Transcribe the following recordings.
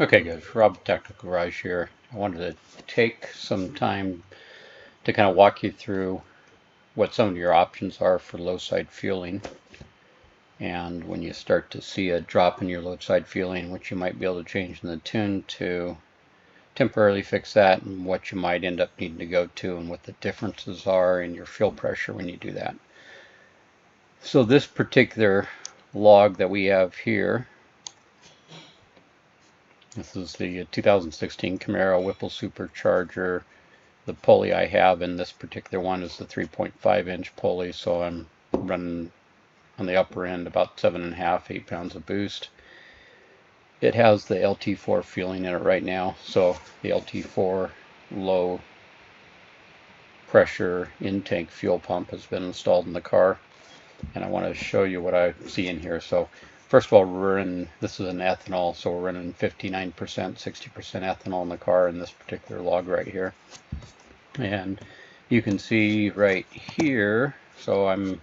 Okay, guys, Rob Technical Garage here. I wanted to take some time to kind of walk you through what some of your options are for low side fueling. And when you start to see a drop in your low side fueling, what you might be able to change in the tune to temporarily fix that, and what you might end up needing to go to, and what the differences are in your fuel pressure when you do that. So this particular log that we have here, this is the 2016 Camaro Whipple Supercharger. The pulley I have in this particular one is the 3.5-inch pulley, so I'm running on the upper end about 7.5, 8 pounds of boost. It has the LT4 fueling in it right now, so the LT4 low pressure intake fuel pump has been installed in the car, and I want to show you what I see in here. So first of all, this is an ethanol, so we're running 59%, 60% ethanol in the car in this particular log right here. And you can see right here, so I'm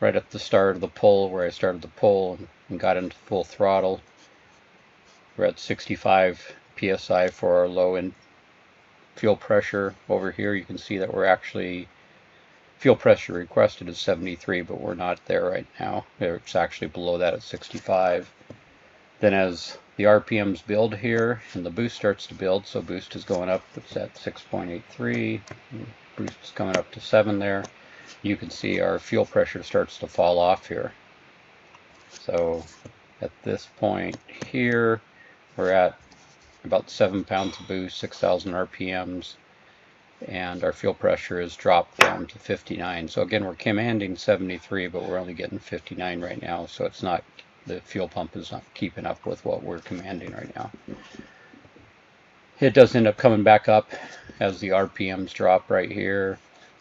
right at the start of the pull where I started the pull and got into full throttle. We're at 65 psi for our low end fuel pressure. Over here you can see that we're actually, fuel pressure requested is 73, but we're not there right now. It's actually below that at 65. Then as the RPMs build here and the boost starts to build, so boost is going up, it's at 6.83, boost is coming up to 7 there. You can see our fuel pressure starts to fall off here. So at this point here, we're at about 7 pounds of boost, 6,000 RPMs, and our fuel pressure is dropped down to 59. So again, we're commanding 73, but we're only getting 59 right now, so it's not, the fuel pump is not keeping up with what we're commanding right now. It does end up coming back up as the RPMs drop right here.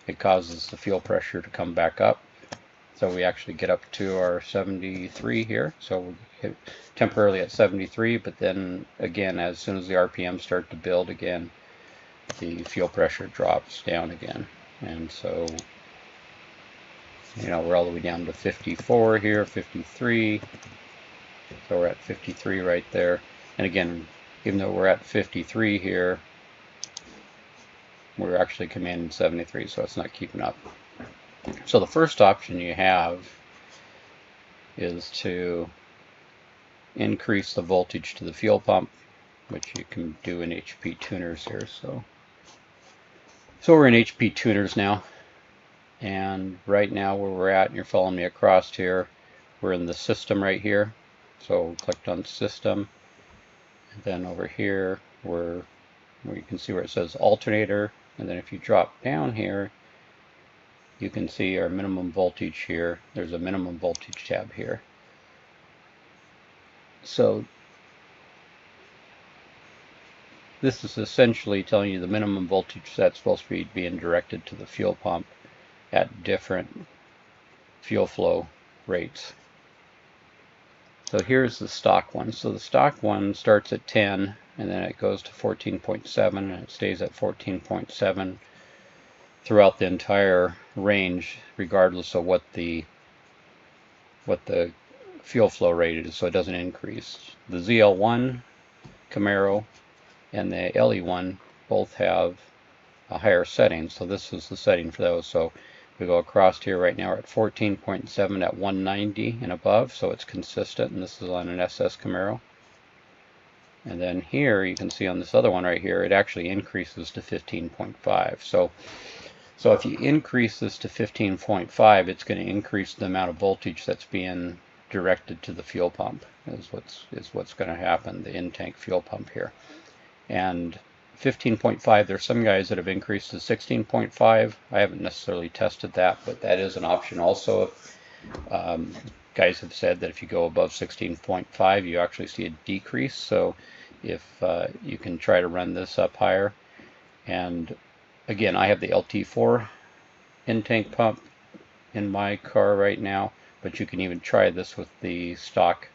It causes the fuel pressure to come back up. So we actually get up to our 73 here. So we hit temporarily at 73, but then again, as soon as the RPMs start to build again, the fuel pressure drops down again. And so, we're all the way down to 54 here, 53. So we're at 53 right there. And again, even though we're at 53 here, we're actually commanding 73, so it's not keeping up. So the first option you have is to increase the voltage to the fuel pump, which you can do in HP tuners here. So we're in HP tuners now, and right now where we're at, and you're following me across here, we're in the system right here. So we clicked on system, and then over here where you can see where it says alternator, and then if you drop down here, you can see our minimum voltage here. There's a minimum voltage tab here. So this is essentially telling you the minimum voltage that's supposed to be being directed to the fuel pump at different fuel flow rates. So here's the stock one. So the stock one starts at 10, and then it goes to 14.7, and it stays at 14.7 throughout the entire range, regardless of what the fuel flow rate is, so it doesn't increase. The ZL1 Camaro and the LE1 both have a higher setting, so this is the setting for those. So we go across here right now, we're at 14.7 at 190 and above, so it's consistent, and this is on an SS Camaro. And then here you can see on this other one right here, it actually increases to 15.5. So if you increase this to 15.5, it's going to increase the amount of voltage that's being directed to the fuel pump, is what's going to happen, the in-tank fuel pump here. And 15.5, there's some guys that have increased to 16.5. I haven't necessarily tested that, but that is an option also. Guys have said that if you go above 16.5, you actually see a decrease. So if you can try to run this up higher. And again, I have the LT4 in-tank pump in my car right now, but you can even try this with the stock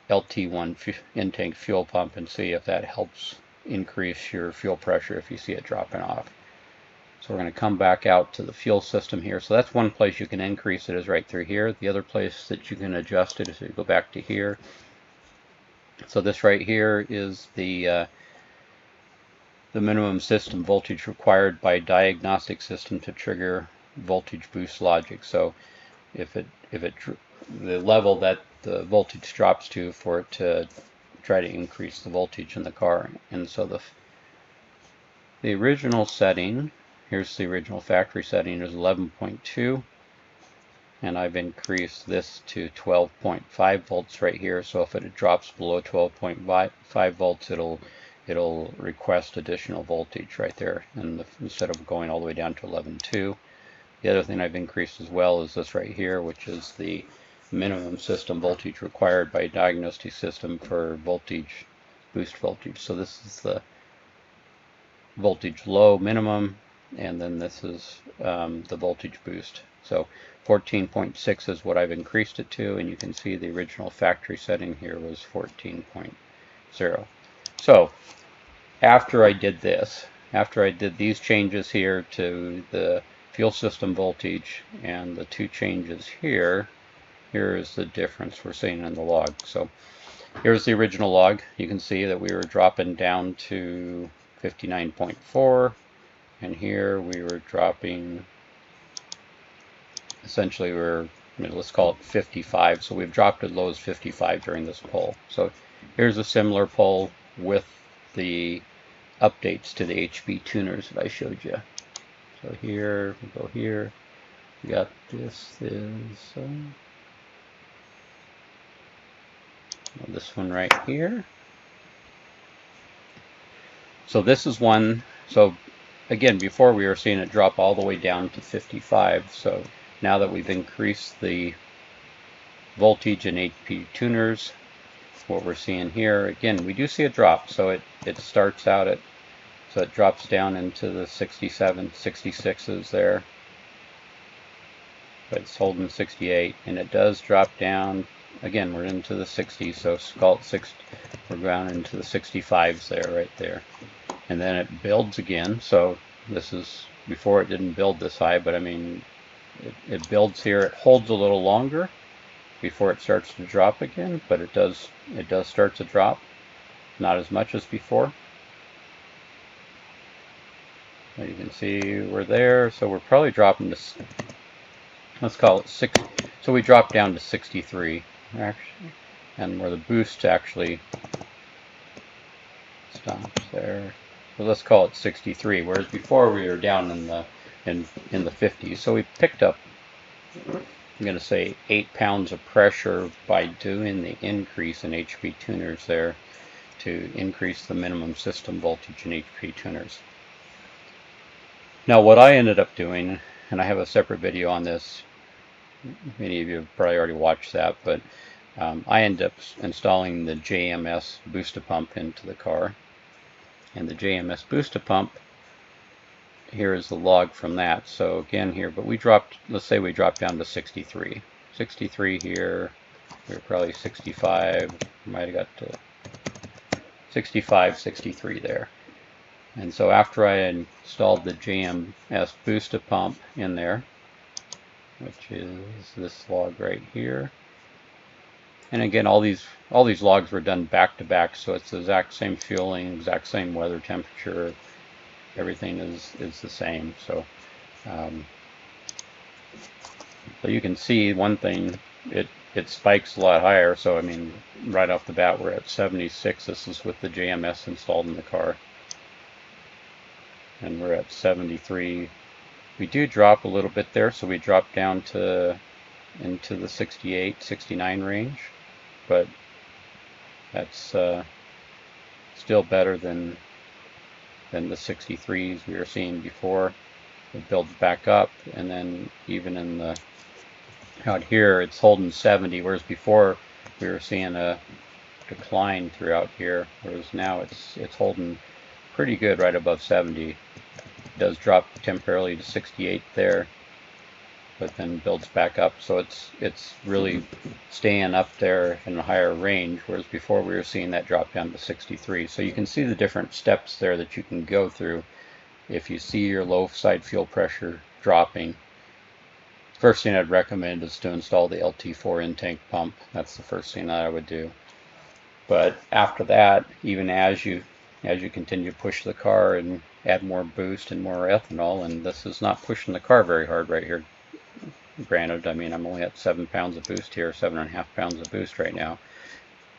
LT1 in-tank fuel pump and see if that helps increase your fuel pressure if you see it dropping off. So we're going to come back out to the fuel system here. So that's one place you can increase it, is right through here. The other place that you can adjust it is if you go back to here. So this right here is the minimum system voltage required by diagnostic system to trigger voltage boost logic. So if the level that the voltage drops to for it to try to increase the voltage in the car. And so the original setting, here's the original factory setting, is 11.2, and I've increased this to 12.5 volts right here. So if it drops below 12.5 volts, it'll request additional voltage right there, and instead of going all the way down to 11.2. The other thing I've increased as well is this right here, which is the minimum system voltage required by diagnostic system for voltage boost voltage. So this is the voltage low minimum, and then this is the voltage boost. So 14.6 is what I've increased it to, and you can see the original factory setting here was 14.0. So after I did this, after I did these changes here to the fuel system voltage and the two changes here, here is the difference we're seeing in the log. So here's the original log. You can see that we were dropping down to 59.4, and here we were dropping, essentially let's call it 55. So we've dropped as low as 55 during this poll. So here's a similar poll with the updates to the HB tuners that I showed you. So here, we go here, we got this one right here. So this is one, so again, before we were seeing it drop all the way down to 55. So now that we've increased the voltage in HP tuners, what we're seeing here, again, we do see a drop. So it starts out at, so it drops down into the 67, 66s there. But it's holding 68, and it does drop down. Again, we're into the 60s, so call it 60. We're down into the 65s there, right there. And then it builds again. So this is before it didn't build this high, but I mean, it builds here. It holds a little longer before it starts to drop again, but it does start to drop. Not as much as before. So you can see we're there. So we're probably dropping to, let's call it 6. So we dropped down to 63 actually, and where the boost actually stops there. So let's call it 63. Whereas before we were down in the 50s. So we picked up, I'm going to say 8 pounds of pressure by doing the increase in HP tuners there to increase the minimum system voltage in HP tuners. Now what I ended up doing, and I have a separate video on this, many of you have probably already watched that, but I ended up installing the JMS booster pump into the car. And the JMS booster pump, here is the log from that. So again here, but we dropped, let's say we dropped down to 63. 63 here, we were probably 65, might have got to 65, 63 there. And so after I installed the JMS booster pump in there, which is this log right here. And again, all these logs were done back to back, so it's the exact same fueling, exact same weather temperature, everything is the same. So so you can see one thing, it spikes a lot higher. So I mean, right off the bat we're at 76. This is with the JMS installed in the car, and we're at 73. We do drop a little bit there, so we drop down to into the 68, 69 range, but that's still better than the 63s we were seeing before. It builds back up, and then even in the out here it's holding 70, whereas before we were seeing a decline throughout here, whereas now it's holding pretty good right above 70. It does drop temporarily to 68 there, but then builds back up, so it's really staying up there in a higher range, whereas before we were seeing that drop down to 63. So you can see the different steps there that you can go through if you see your low side fuel pressure dropping. First thing I'd recommend is to install the LT4 in-tank pump. That's the first thing that I would do. But after that, even as you continue to push the car and add more boost and more ethanol, and this is not pushing the car very hard right here. Granted, I mean, I'm only at 7 pounds of boost here, 7.5 pounds of boost right now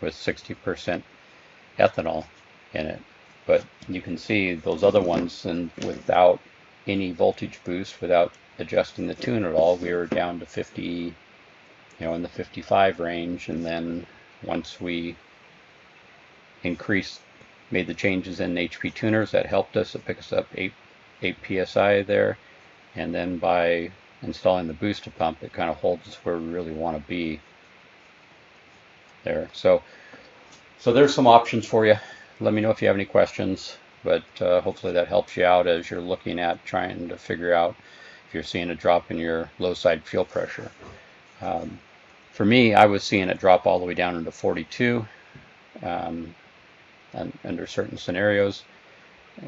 with 60% ethanol in it. But you can see those other ones, and without any voltage boost, without adjusting the tune at all, we were down to 50, you know, in the 55 range. And then once we made the changes in HP tuners, that helped us. It picked us up 8 PSI there. And then by installing the booster pump, it kind of holds us where we really want to be there. So there's some options for you. Let me know if you have any questions, but hopefully that helps you out as you're looking at trying to figure out if you're seeing a drop in your low side fuel pressure. For me, I was seeing it drop all the way down into 42 under certain scenarios.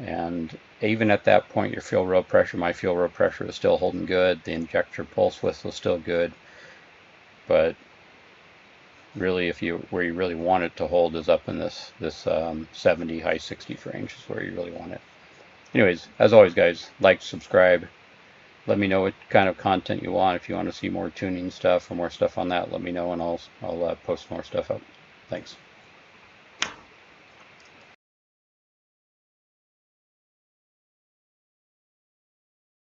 And even at that point, your fuel road pressure, my fuel road pressure was still holding good. The injector pulse width was still good. But really, where you really want it to hold is up in this 70, high 60s range is where you really want it. Anyways, as always, guys, like, subscribe. Let me know what kind of content you want. If you want to see more tuning stuff or more stuff on that, let me know, and I'll post more stuff up. Thanks.